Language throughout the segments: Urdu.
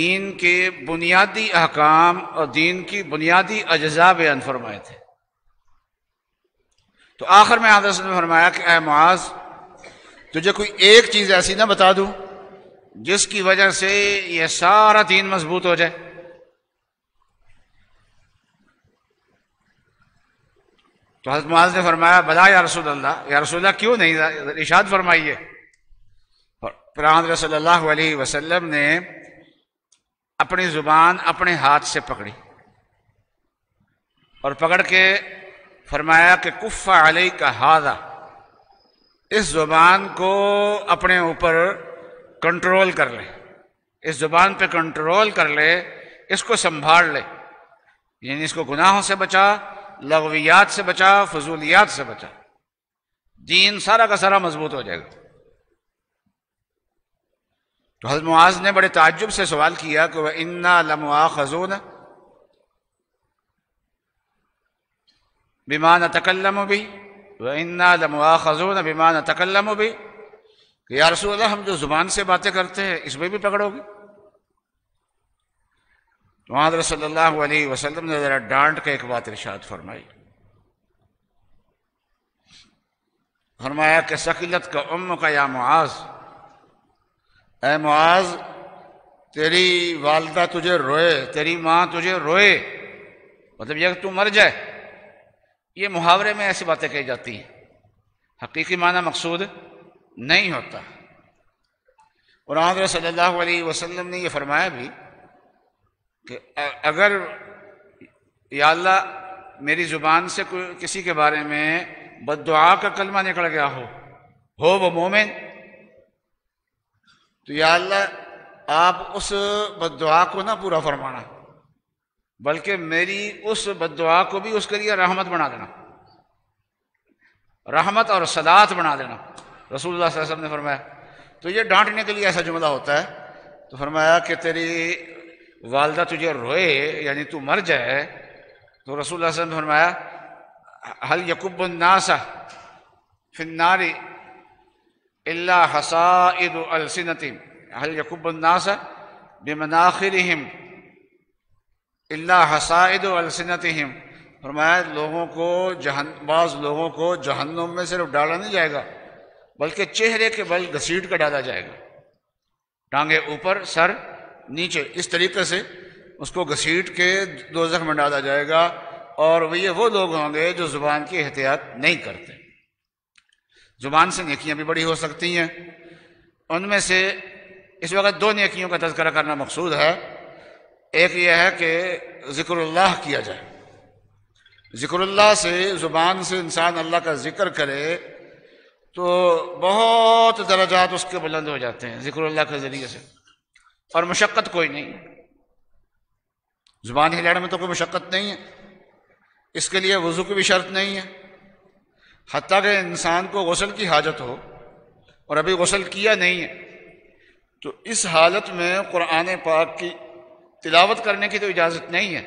دین کے بنیادی احکام اور دین کی بنیادی اجزاء بیان فرمائے تھے۔ تو آخر میں حضرت صلی اللہ علیہ وسلم نے فرمایا کہ اے معاذ، تجھے کوئی ایک چیز ایسی نہ بتا دوں جس کی وجہ سے یہ سارا دین مضبوط ہو جائے؟ تو حضرت معاذ نے فرمایا بلا یا رسول اللہ، یا رسول اللہ کیوں نہیں، ارشاد فرمائیے۔ پھر حضرت صلی اللہ علیہ وسلم نے اپنی زبان اپنے ہاتھ سے پکڑی اور پکڑ کے فرمایا کہ کف علیک ھذا، اس زبان کو اپنے اوپر کنٹرول کر لے، اس زبان پہ کنٹرول کر لے، اس کو سنبھال لے، یعنی اس کو گناہوں سے بچا، لغویات سے بچا، فضولیات سے بچا، دین سارا کا سارا مضبوط ہو جائے گا۔ تو حضرت معاذ نے بڑے تعجب سے سوال کیا کہ وَإِنَّا لَمُؤَاخَذُونَ بِمَا نَتَكَلَّمُ بِهِ وَإِنَّا لَمُؤَاخَذُونَ بِمَا نَتَكَلَّمُ بِهِ کہ یا رسول اللہ ہم جو زبان سے باتیں کرتے ہیں اس میں بھی پکڑو گے؟ تو حضرت صلی اللہ علیہ وسلم نے ذرا ڈانٹ کے ایک بات ارشاد فرمائی، فرمایا کہ ثقلت کا امک یا معاذ، اے معاذ تیری والدہ تجھے روئے، تیری ماں تجھے روئے، مطلب یہ کہ تو مر جائے، یہ محاورے میں ایسی باتیں کہی جاتی ہیں، حقیقی معنی مقصود نہیں ہوتا۔ اور حضرت صلی اللہ علیہ وسلم نے یہ فرمایا بھی کہ اگر یا اللہ میری زبان سے کسی کے بارے میں بد دعا کا کلمہ نکل گیا ہو وہ مومن، تو یا اللہ آپ اس بد دعا کو نہ پورا فرمانا، بلکہ میری اس بد دعا کو بھی اس کے لیے رحمت بنا دینا، رحمت اور صلات بنا دینا۔ رسول اللہ صلی اللہ علیہ وسلم نے فرمایا، تو یہ ڈانٹنے کے لیے ایسا جملہ ہوتا ہے، تو فرمایا کہ تیری والدہ تجھے روئے یعنی تو مر جائے، تو رسول اللہ صلی اللہ علیہ وسلم نے فرمایا هل يكب الناس في النار الا حصائد السنتهم هل يكب الناس بمناخرهم الا حصائد السنتهم، فرمایا لوگوں کو بعض لوگوں کو جہنم میں صرف ڈالا نہیں جائے گا بلکہ چہرے کے بل گھسیٹ کر ڈالا جائے گا، ٹانگیں اوپر سر نیچے، اس طریقے سے اس کو گھسیٹ کے دوزخ میں ڈالا جائے گا، اور وہ لوگ ہوں گے جو زبان کی احتیاط نہیں کرتے۔ زبان سے نیکیاں بھی بڑی ہو سکتی ہیں، ان میں سے اس وقت دو نیکیوں کا تذکرہ کرنا مقصود ہے۔ ایک یہ ہے کہ ذکر اللہ کیا جائے، ذکر اللہ سے زبان سے انسان اللہ کا ذکر کرے تو بہت درجات اس کے بلند ہو جاتے ہیں ذکر اللہ کے ذریعے سے، اور مشقت کوئی نہیں، زبان ہلانے میں تو کوئی مشقت نہیں ہے، اس کے لیے وضو کی بھی شرط نہیں ہے، حتیٰ کہ انسان کو غسل کی حاجت ہو اور ابھی غسل کیا نہیں ہے تو اس حالت میں قرآن پاک کی تلاوت کرنے کی تو اجازت نہیں ہے۔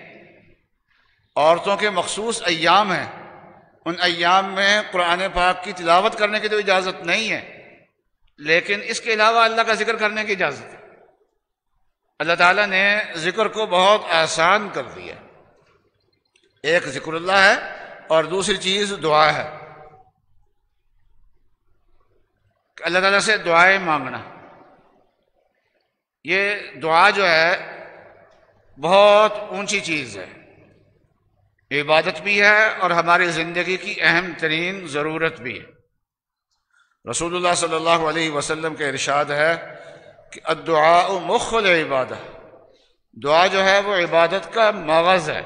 عورتوں کے مخصوص ایام ہیں، ان ایام میں قرآن پاک کی تلاوت کرنے کی تو اجازت نہیں ہے، لیکن اس کے علاوہ اللہ کا ذکر کرنے کی اجازت ہے۔ اللہ تعالیٰ نے ذکر کو بہت آسان کر دیا، ایک ذکر اللہ ہے اور دوسری چیز دعا ہے، اللہ تعالیٰ سے دعائیں مانگنا۔ یہ دعا جو ہے بہت اونچی چیز ہے، عبادت بھی ہے اور ہماری زندگی کی اہم ترین ضرورت بھی ہے۔ رسول اللہ صلی اللہ علیہ وسلم کے ارشاد ہے کہ الدعاء مخ العبادہ، دعا جو ہے وہ عبادت کا مغز ہے۔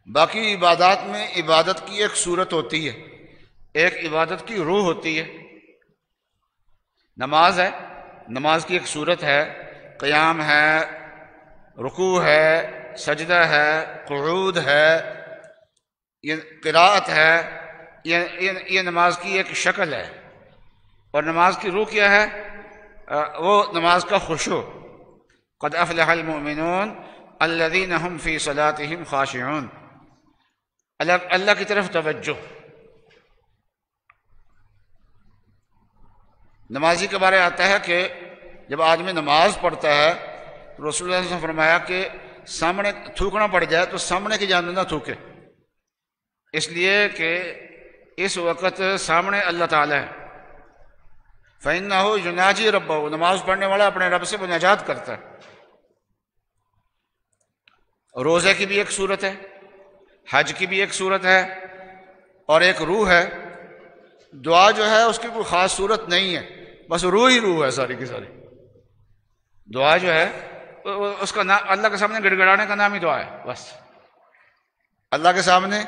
باقی عبادات میں عبادت کی ایک صورت ہوتی ہے، ایک عبادت کی روح ہوتی ہے۔ نماز ہے، نماز کی ایک صورت ہے، قیام ہے، رکوع ہے، سجدہ ہے، قعود ہے، یہ قراءت ہے، یہ نماز کی ایک شکل ہے۔ اور نماز کی روح کیا ہے؟ وہ نماز کا خشوع، قد افلح المؤمنون الذین هم فی صلاتهم خاشعون، اللہ کی طرف توجہ۔ نمازی کے بارے آتا ہے کہ جب آدمی نماز پڑھتا ہے تو رسول اللہ صلی اللہ علیہ وسلم نے فرمایا کہ سامنے تھوکنا پڑ جائے تو سامنے کی جانب نہ تھوکے، اس لیے کہ اس وقت سامنے اللہ تعالیٰ ہے۔ فَإِنَّهُ يُنَاجِي رَبَّهُ، نماز پڑھنے والا اپنے رب سے مناجات کرتا ہے۔ روزے کی بھی ایک صورت ہے، حج کی بھی ایک صورت ہے، اور ایک روح ہے۔ دعا جو ہے اس کی کوئی خاص صورت نہیں ہے، بس روح ہی روح ہے ساری کی ساری۔ دعا جو ہے اس کا نام اللہ کے سامنے گڑ گڑانے کا نام ہی دعا ہے، بس اللہ کے سامنے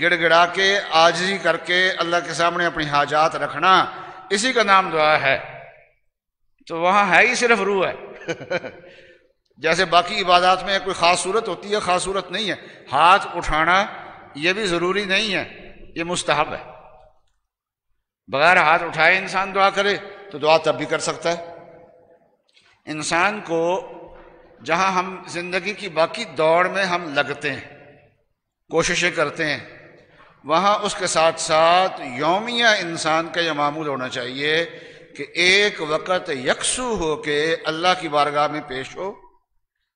گڑ گڑا کے عاجزی کر کے اللہ کے سامنے اپنی حاجات رکھنا، اسی کا نام دعا ہے۔ تو وہاں ہے ہی صرف روح ہے۔ جیسے باقی عبادات میں کوئی خاص صورت ہوتی ہے، خاص صورت نہیں ہے۔ ہاتھ اٹھانا یہ بھی ضروری نہیں ہے، یہ مستحب ہے۔ بغیر ہاتھ اٹھائے انسان دعا کرے تو دعا تب بھی کر سکتا ہے۔ انسان کو جہاں ہم زندگی کی باقی دوڑ میں ہم لگتے ہیں، کوششیں کرتے ہیں، وہاں اس کے ساتھ ساتھ یومیہ انسان کا یہ معمول ہونا چاہیے کہ ایک وقت یکسو ہو کے اللہ کی بارگاہ میں پیش ہو،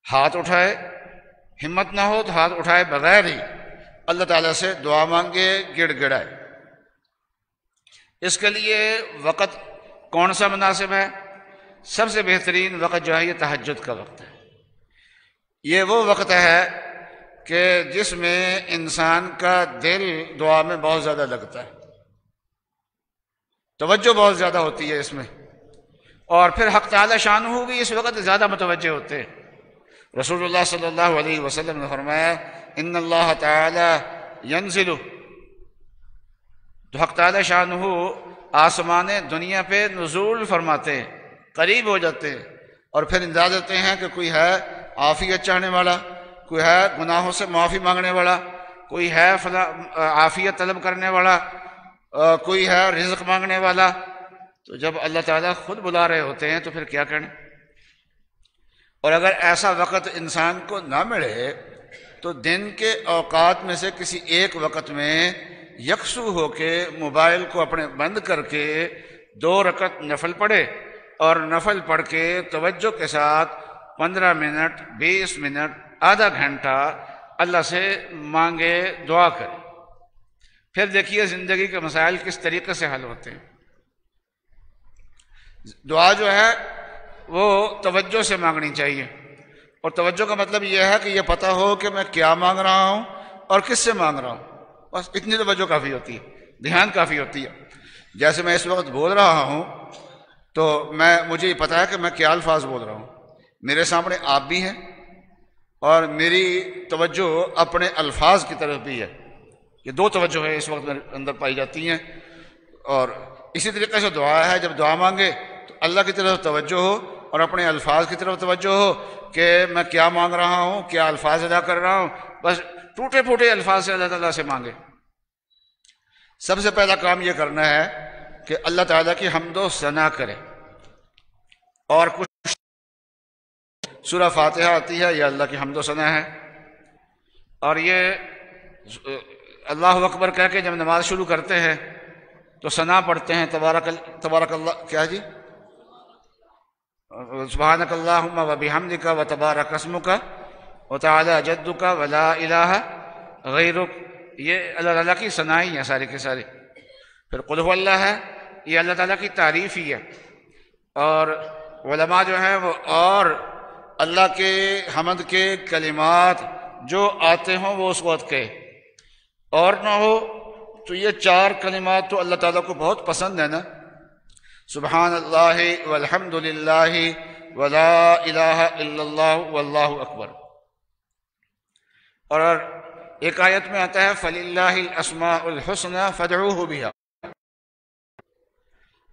ہاتھ اٹھائے، ہمت نہ ہو تو ہاتھ اٹھائے بغیر ہی اللہ تعالیٰ سے دعا مانگے، گڑ گڑائے۔ اس کے لیے وقت کون سا مناسب ہے؟ سب سے بہترین وقت جو ہے یہ تہجد کا وقت ہے۔ یہ وہ وقت ہے کہ جس میں انسان کا دل دعا میں بہت زیادہ لگتا ہے، توجہ بہت زیادہ ہوتی ہے اس میں، اور پھر حق تعالی شانہ بھی اس وقت زیادہ متوجہ ہوتے ہیں۔ رسول اللہ صلی اللہ علیہ وسلم نے فرمایا ان اللہ تعالی ینزل، تو حق تعالی شانہ آسمان دنیا پہ نزول فرماتے ہیں، قریب ہو جاتے ہیں، اور پھر اندازہ دیتے ہیں کہ کوئی ہے عافیت چاہنے والا، کوئی ہے گناہوں سے معافی مانگنے والا، کوئی ہے عافیت طلب کرنے والا، کوئی ہے رزق مانگنے والا۔ تو جب اللہ تعالیٰ خود بلا رہے ہوتے ہیں تو پھر کیا کریں؟ اور اگر ایسا وقت انسان کو نہ ملے تو دن کے اوقات میں سے کسی ایک وقت میں یکسو ہو کے موبائل کو اپنے بند کر کے 2 رکعت نفل پڑھے، اور نفل پڑھ کے توجہ کے ساتھ 15 منٹ، 20 منٹ، آدھا گھنٹہ اللہ سے مانگے، دعا کرے۔ پھر دیکھیے زندگی کے مسائل کس طریقے سے حل ہوتے ہیں۔ دعا جو ہے وہ توجہ سے مانگنی چاہیے، اور توجہ کا مطلب یہ ہے کہ یہ پتہ ہو کہ میں کیا مانگ رہا ہوں اور کس سے مانگ رہا ہوں، بس اتنی توجہ کافی ہوتی ہے، دھیان کافی ہوتی ہے۔ جیسے میں اس وقت بول رہا ہوں تو مجھے یہ پتہ ہے کہ میں کیا الفاظ بول رہا ہوں، میرے سامنے آپ بھی ہیں، اور میری توجہ اپنے الفاظ کی طرف بھی ہے۔ یہ 2 توجہ ہے اس وقت میرے اندر پائی جاتی ہیں۔ اور اسی طریقے سے دعا ہے، جب دعا مانگے تو اللہ کی طرف توجہ ہو اور اپنے الفاظ کی طرف توجہ ہو کہ میں کیا مانگ رہا ہوں، کیا الفاظ ادا کر رہا ہوں، بس ٹوٹے پھوٹے الفاظ سے اللہ تعالیٰ سے مانگے۔ سب سے پہلا کام یہ کرنا ہے کہ اللہ تعالیٰ کی حمد و ثنا کرے، اور کچھ سورہ فاتحہ آتی ہے، یہ اللہ کی حمد و ثنا ہے، اور یہ اللہ اکبر کہہ کے جب نماز شروع کرتے ہیں تو ثنا پڑھتے ہیں، تبارک اللہ، کیا جی، سبحانک اللہم و بحمدک و تبارک اسمک و تعالی جدک و لا الہ غیرک، یہ اللہ تعالیٰ کی ثنائی ہے ساری کی ساری۔ پھر قل هو اللہ ہے، یہ اللہ تعالیٰ کی تعریف ہی ہے، اور علماء جو ہیں وہ اور اللہ کے حمد کے کلمات جو آتے ہوں وہ اس وقت کہے، اور نہ ہو تو یہ 4 کلمات تو اللہ تعالیٰ کو بہت پسند ہے نا، سبحان اللہ والحمد للہ ولا الہ الا اللہ واللہ اکبر۔ اور ایک آیت میں آتا ہے فَلِلَّهِ الْأَسْمَاءُ الْحُسْنَى فَادْعُوهُ بِهَا،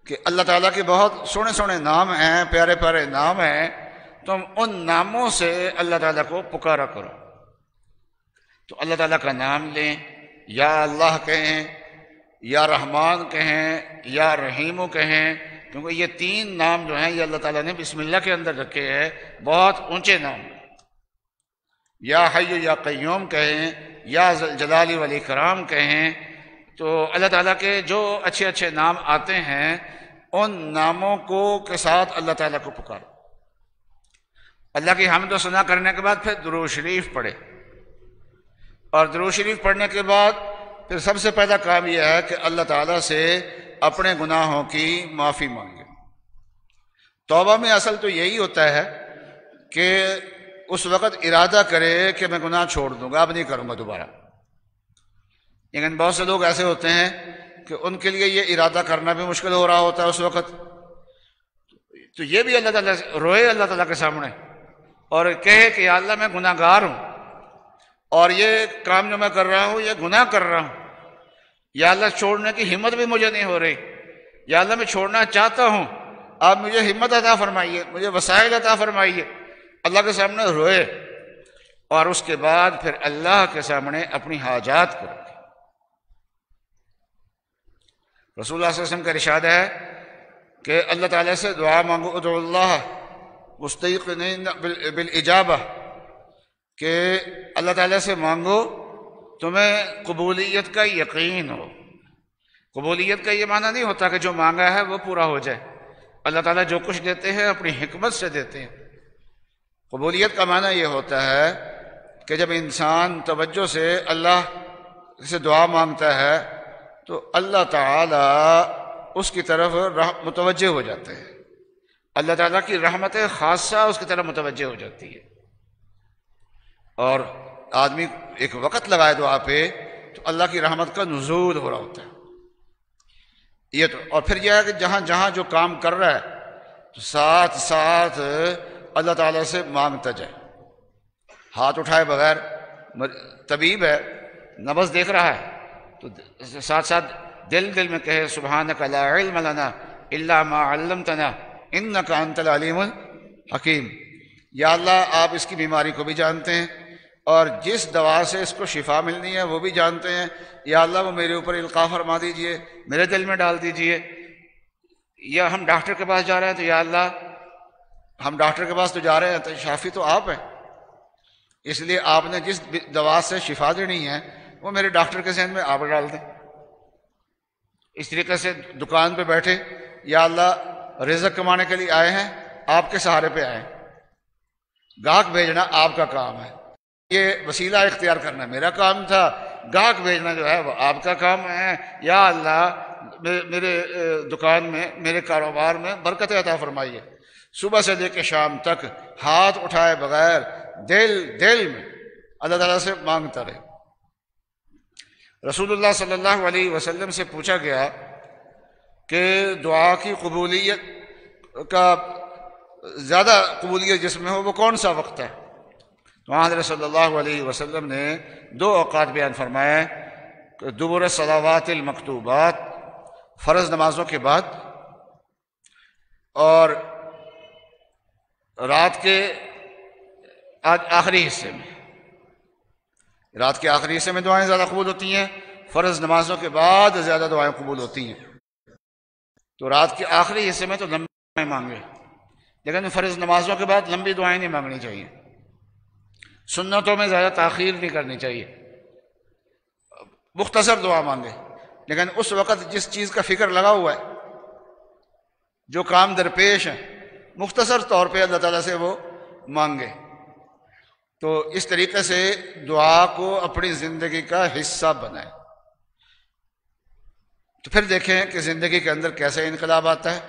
کہ اللہ تعالیٰ کے بہت سونے سونے نام ہیں، پیارے پیارے نام ہیں، تم ان ناموں سے اللہ تعالیٰ کو پکارا کرو۔ تو اللہ تعالیٰ کا نام لیں، یا اللہ کہیں، یا رحمان کہیں، یا رحیم کہیں، کیونکہ یہ 3 نام جو ہیں یہ اللہ تعالیٰ نے بسم اللہ کے اندر رکھے ہیں، بہت اونچے نام۔ یا حی یا قیوم کہیں، یا ذل جلال والاکرام کہیں۔ تو اللہ تعالیٰ کے جو اچھے اچھے نام آتے ہیں ان ناموں کو کے ساتھ اللہ تعالیٰ کو پکارو۔ اللہ کی حمد و ثنا کرنے کے بعد پھر درود شریف پڑھے، اور درود شریف پڑھنے کے بعد پھر سب سے پہلا کام یہ ہے کہ اللہ تعالیٰ سے اپنے گناہوں کی معافی مانگے۔ توبہ میں اصل تو یہی ہوتا ہے کہ اس وقت ارادہ کرے کہ میں گناہ چھوڑ دوں گا، اب نہیں کروں گا دوبارہ۔ لیکن بہت سے لوگ ایسے ہوتے ہیں کہ ان کے لیے یہ ارادہ کرنا بھی مشکل ہو رہا ہوتا ہے اس وقت، تو یہ بھی اللہ تعالیٰ روئے اللہ تعالیٰ کے سامنے اور کہے کہ یا اللہ میں گناہ گار ہوں، اور یہ کام جو میں کر رہا ہوں یہ گناہ کر رہا ہوں، یا اللہ چھوڑنے کی ہمت بھی مجھے نہیں ہو رہی، یا اللہ میں چھوڑنا چاہتا ہوں، آپ مجھے ہمت عطا فرمائیے، مجھے وسائل عطا فرمائیے۔ اللہ کے سامنے روئے، اور اس کے بعد پھر اللہ کے سامنے اپنی حاجات کو رکھے۔ رسول اللہ صلی اللہ علیہ وسلم کا ارشاد ہے کہ اللہ تعالیٰ سے دعا مانگو، ادعو اللہ مستیقنین بالاجابہ، کہ اللہ تعالیٰ سے مانگو تمہیں قبولیت کا یقین ہو۔ قبولیت کا یہ معنی نہیں ہوتا کہ جو مانگا ہے وہ پورا ہو جائے، اللہ تعالیٰ جو کچھ دیتے ہیں اپنی حکمت سے دیتے ہیں۔ قبولیت کا معنی یہ ہوتا ہے کہ جب انسان توجہ سے اللہ سے دعا مانگتا ہے تو اللہ تعالیٰ اس کی طرف متوجہ ہو جاتے ہیں، اللہ تعالیٰ کی رحمت خاصہ اس کی طرف متوجہ ہو جاتی ہے، اور آدمی ایک وقت لگائے دعا پہ تو اللہ کی رحمت کا نزول ہو رہا ہوتا ہے۔ یہ تو اور پھر یہ ہے کہ جہاں جہاں جو کام کر رہا ہے تو ساتھ ساتھ اللہ تعالیٰ سے مانگتا جائے، ہاتھ اٹھائے بغیر۔ طبیب ہے، نبض دیکھ رہا ہے تو ساتھ ساتھ دل میں کہے سبحانک لا علم لنا الا ما علمتنا انک انت العلیم الحکیم۔ یا اللہ آپ اس کی بیماری کو بھی جانتے ہیں، اور جس دوا سے اس کو شفا ملنی ہے وہ بھی جانتے ہیں، یا اللہ وہ میرے اوپر القاء فرما دیجئے، میرے دل میں ڈال دیجئے۔ یا ہم ڈاکٹر کے پاس جا رہے ہیں تو یا اللہ ہم ڈاکٹر کے پاس تو جا رہے ہیں تو شافی تو آپ ہیں، اس لیے آپ نے جس دوا سے شفا دینی ہے وہ میرے ڈاکٹر کے ذہن میں آپ ڈال دیں۔ اس طریقے سے دکان پہ بیٹھے، یا اللہ رزق کمانے کے لیے آئے ہیں، آپ کے سہارے پہ آئے، گاہک بھیجنا آپ کا کام ہے، یہ وسیلہ اختیار کرنا میرا کام تھا، گاہک بھیجنا جو ہے وہ آپ کا کام ہے۔ یا اللہ میرے دکان میں، میرے کاروبار میں برکت عطا فرمائیے۔ صبح سے لے کے شام تک ہاتھ اٹھائے بغیر دل میں اللہ تعالیٰ سے مانگتا رہے۔ رسول اللہ صلی اللہ علیہ وسلم سے پوچھا گیا کہ دعا کی قبولیت کا زیادہ قبولیت جس میں ہو وہ کون سا وقت ہے؟ تو حضرت صلی اللہ علیہ وسلم نے 2 اوقات بیان فرمائے کہ دبر الصلوات المکتوبات، فرض نمازوں کے بعد، اور رات کے آخری حصے میں۔ رات کے آخری حصے میں دعائیں زیادہ قبول ہوتی ہیں، فرض نمازوں کے بعد زیادہ دعائیں قبول ہوتی ہیں۔ تو رات کے آخری حصے میں تو لمبی دعائیں مانگے، لیکن فرض نمازوں کے بعد لمبی دعائیں نہیں مانگنی چاہیے۔ سنتوں میں زیادہ تاخیر نہیں کرنی چاہیے، مختصر دعا مانگے، لیکن اس وقت جس چیز کا فکر لگا ہوا ہے، جو کام درپیش ہے، مختصر طور پہ اللہ تعالیٰ سے وہ مانگے۔ تو اس طریقے سے دعا کو اپنی زندگی کا حصہ بنائیں، تو پھر دیکھیں کہ زندگی کے اندر کیسے انقلاب آتا ہے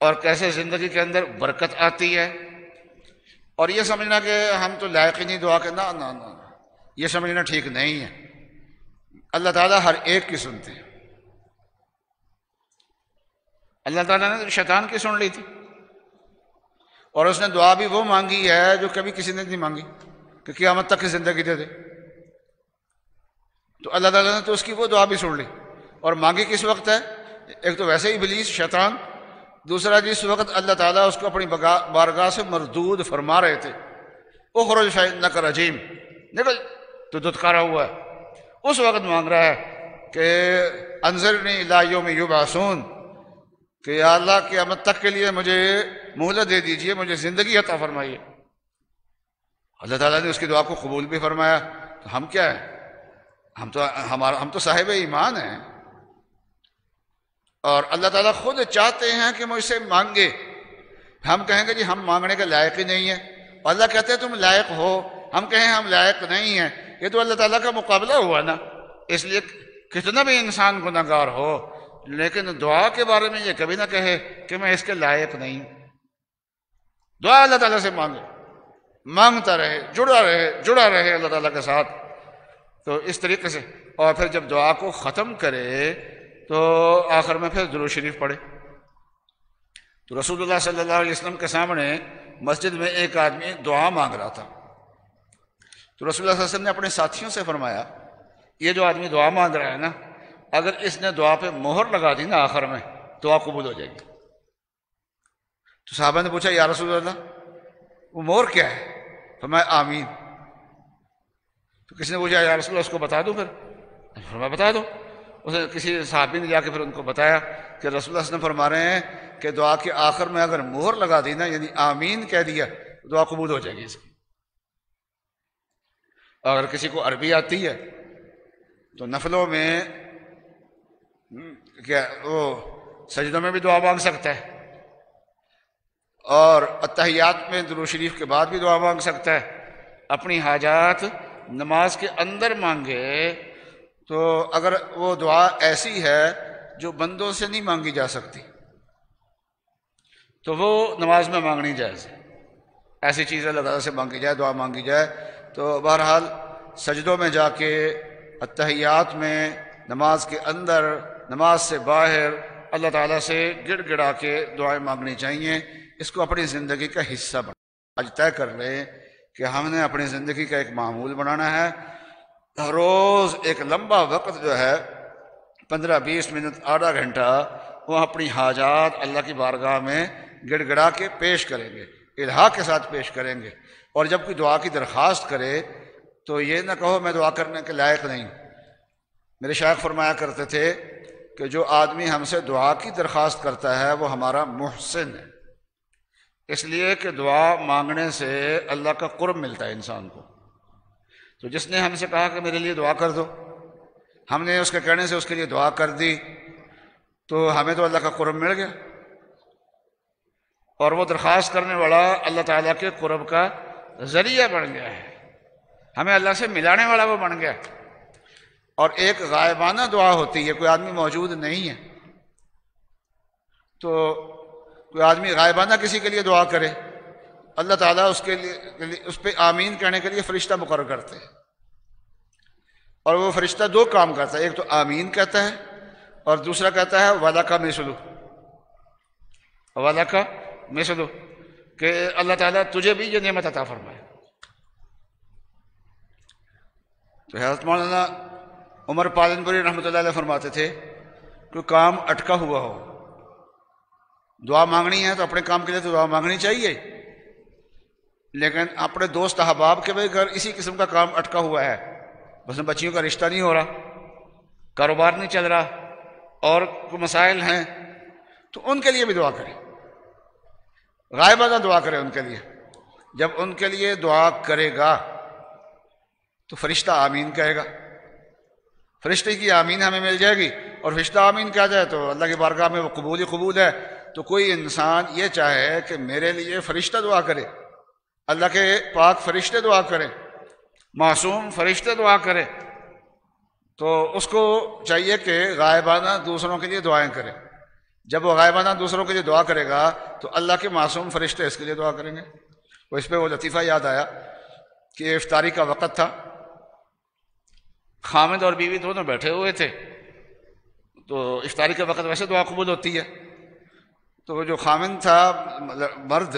اور کیسے زندگی کے اندر برکت آتی ہے۔ اور یہ سمجھنا کہ ہم تو لائق ہی نہیں دعا کے، نہ یہ سمجھنا ٹھیک نہیں ہے۔ اللہ تعالیٰ ہر ایک کی سنتے ہیں۔ اللہ تعالیٰ نے شیطان کی سن لی تھی، اور اس نے دعا بھی وہ مانگی ہے جو کبھی کسی نے نہیں مانگی کہ قیامت تک کی زندگی دے دے۔ تو اللہ تعالیٰ نے تو اس کی وہ دعا بھی سن لی، اور مانگی کس وقت ہے؟ ایک تو ویسے ہی ابلیس شیطان، دوسرا جس وقت اللہ تعالیٰ اس کو اپنی بارگاہ سے مردود فرما رہے تھے، اخرج فإنک رجیم، نکل تو دھتکارا ہوا ہے، اس وقت مانگ رہا ہے کہ انظرنی الی یوم یبعثون، کہ یا اللہ قیامت تک کے لیے مجھے مہلت دے دیجئے، مجھے زندگی عطا فرمائیے۔ اللہ تعالیٰ نے اس کی دعا کو قبول بھی فرمایا۔ تو ہم کیا ہیں؟ ہم تو صاحب ایمان ہیں، اور اللہ تعالیٰ خود چاہتے ہیں کہ مجھ سے مانگے. ہم کہیں گے جی ہم مانگنے کے لائق ہی نہیں ہیں، اللہ کہتے ہیں تم لائق ہو، ہم کہیں ہم لائق نہیں ہیں. یہ تو اللہ تعالیٰ کا مقابلہ ہوا نا. اس لیے کتنا بھی انسان گناہ گار ہو لیکن دعا کے بارے میں یہ کبھی نہ کہے کہ میں اس کے لائق نہیں ہوں. دعا اللہ تعالیٰ سے مانگے، مانگتا رہے، جڑا رہے اللہ تعالیٰ کے ساتھ. تو اس طریقے سے، اور پھر جب دعا کو ختم کرے تو آخر میں پھر درود شریف پڑھے. تو رسول اللہ صلی اللہ علیہ وسلم کے سامنے مسجد میں ایک آدمی دعا مانگ رہا تھا. تو رسول اللہ صلی اللہ علیہ وسلم نے اپنے ساتھیوں سے فرمایا یہ جو آدمی دعا مانگ رہا ہے نا، اگر اس نے دعا پہ مہر لگا دی نا آخر میں، دعا قبول ہو جائے گی. تو صحابہ نے پوچھا یا رسول اللہ وہ مہر کیا ہے؟ فرمایا آمین. تو کسی نے پوچھا یا رسول اللہ اس کو بتا دوں؟ پھر فرمایا بتا دو. اس نے کسی صحابی نے جا کے پھر ان کو بتایا کہ رسول اللہ صلی اللہ علیہ وسلم فرما رہے ہیں کہ دعا کے آخر میں اگر مہر لگا دی نا، یعنی آمین کہہ دیا، دعا قبول ہو جائے گی اس کی. اگر کسی کو عربی آتی ہے تو نفلوں میں کیا وہ سجدوں میں بھی دعا مانگ سکتا ہے، اور اتحیات میں درود شریف کے بعد بھی دعا مانگ سکتا ہے. اپنی حاجات نماز کے اندر مانگے تو اگر وہ دعا ایسی ہے جو بندوں سے نہیں مانگی جا سکتی تو وہ نماز میں مانگنی جائز ہے. ایسی چیز اللہ تعالیٰ سے مانگی جائے، دعا مانگی جائے. تو بہرحال سجدوں میں جا کے، اتحیات میں، نماز کے اندر، نماز سے باہر اللہ تعالیٰ سے گڑ گڑا کے دعائیں مانگنی چاہیے. اس کو اپنی زندگی کا حصہ بنا. آج طے کر لیں کہ ہم نے اپنی زندگی کا ایک معمول بنانا ہے. ہر روز ایک لمبا وقت جو ہے 15-20 منٹ، آدھا گھنٹہ، وہ اپنی حاجات اللہ کی بارگاہ میں گڑ گڑا کے پیش کریں گے، الہا کے ساتھ پیش کریں گے. اور جب کوئی دعا کی درخواست کرے تو یہ نہ کہو میں دعا کرنے کے لائق نہیں. میرے شیخ فرمایا کرتے تھے کہ جو آدمی ہم سے دعا کی درخواست کرتا ہے وہ ہمارا محسن ہے، اس لیے کہ دعا مانگنے سے اللہ کا قرب ملتا ہے انسان کو. تو جس نے ہم سے کہا کہ میرے لیے دعا کر دو، ہم نے اس کے کہنے سے اس کے لیے دعا کر دی تو ہمیں تو اللہ کا قرب مل گیا، اور وہ درخواست کرنے والا اللہ تعالیٰ کے قرب کا ذریعہ بن گیا ہے، ہمیں اللہ سے ملانے والا وہ بن گیا. اور ایک غائبانہ دعا ہوتی ہے، کوئی آدمی موجود نہیں ہے تو کوئی آدمی غائبانہ کسی کے لیے دعا کرے، اللہ تعالیٰ اس کے لیے اس پہ آمین کہنے کے لیے فرشتہ مقرر کرتے ہیں. اور وہ فرشتہ دو کام کرتا ہے، ایک تو آمین کہتا ہے اور دوسرا کہتا ہے وَلَكَ مِثْلُ، وَلَكَ مِثْلُ، کہ اللہ تعالیٰ تجھے بھی یہ نعمت عطا فرمائے. تو حضرت مولانا عمر پالن پوری رحمۃ اللہ علیہ فرماتے تھے کوئی کام اٹکا ہوا ہو، دعا مانگنی ہے تو اپنے کام کے لیے تو دعا مانگنی چاہیے، لیکن اپنے دوست احباب کے بھی گھر اسی قسم کا کام اٹکا ہوا ہے، بس بچیوں کا رشتہ نہیں ہو رہا، کاروبار نہیں چل رہا، اور کوئی مسائل ہیں، تو ان کے لیے بھی دعا کریں، غائبانہ دعا کریں ان کے لیے. جب ان کے لیے دعا کرے گا تو فرشتہ آمین کہے گا، فرشتے کی آمین ہمیں مل جائے گی، اور فرشتہ آمین کہا جائے تو اللہ کی بارگاہ میں وہ قبول ہی قبول ہے. تو کوئی انسان یہ چاہے کہ میرے لیے فرشتہ دعا کرے، اللہ کے پاک فرشتے دعا کریں، معصوم فرشتے دعا کریں، تو اس کو چاہیے کہ غائبانہ دوسروں کے لیے دعائیں کرے. جب وہ غائبانہ دوسروں کے لیے دعا کرے گا تو اللہ کے معصوم فرشتے اس کے لیے دعا کریں گے. وہ اس پہ وہ لطیفہ یاد آیا کہ افطاری کا وقت تھا، خامد اور بیوی دونوں بیٹھے ہوئے تھے. تو افطاری کے وقت ویسے دعا قبول ہوتی ہے. تو جو خامد تھا مرد،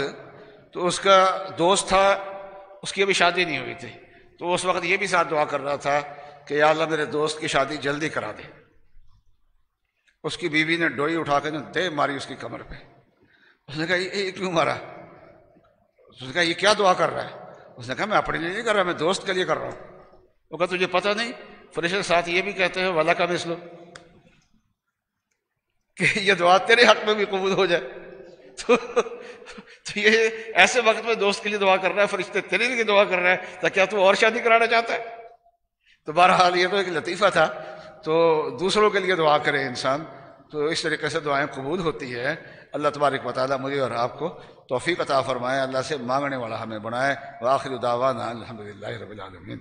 تو اس کا دوست تھا، اس کی ابھی شادی نہیں ہوئی تھی، تو اس وقت یہ بھی ساتھ دعا کر رہا تھا کہ یا اللہ میرے دوست کی شادی جلدی کرا دے. اس کی بیوی نے ڈوئی اٹھا کے دے ماری اس کی کمر پہ. اس نے کہا یہ کیوں مارا؟ اس نے کہا یہ کیا دعا کر رہا ہے؟ اس نے کہا میں اپنے لیے نہیں کر رہا، میں دوست کے لیے کر رہا ہوں. وہ کہا تجھے پتہ نہیں فرشتے ساتھ یہ بھی کہتے ہیں وَلَكَ مِثْلُ، کہ یہ دعا تیرے حق میں بھی قبول ہو جائے. تو یہ ایسے وقت میں دوست کے لیے دعا کر رہا ہے، فرشتے تیرے لیے دعا کر رہا ہے، تو کیا تو اور شادی کرانا چاہتا ہے؟ تو بہرحال یہ تو ایک لطیفہ تھا. تو دوسروں کے لیے دعا کرے انسان تو اس طریقے سے دعائیں قبول ہوتی ہے. اللہ تبارک و تعالیٰ مجھے اور آپ کو توفیق عطا فرمائے، اللہ سے مانگنے والا ہمیں بنائے. وآخر دعوانا الحمدللہ رب العالمین.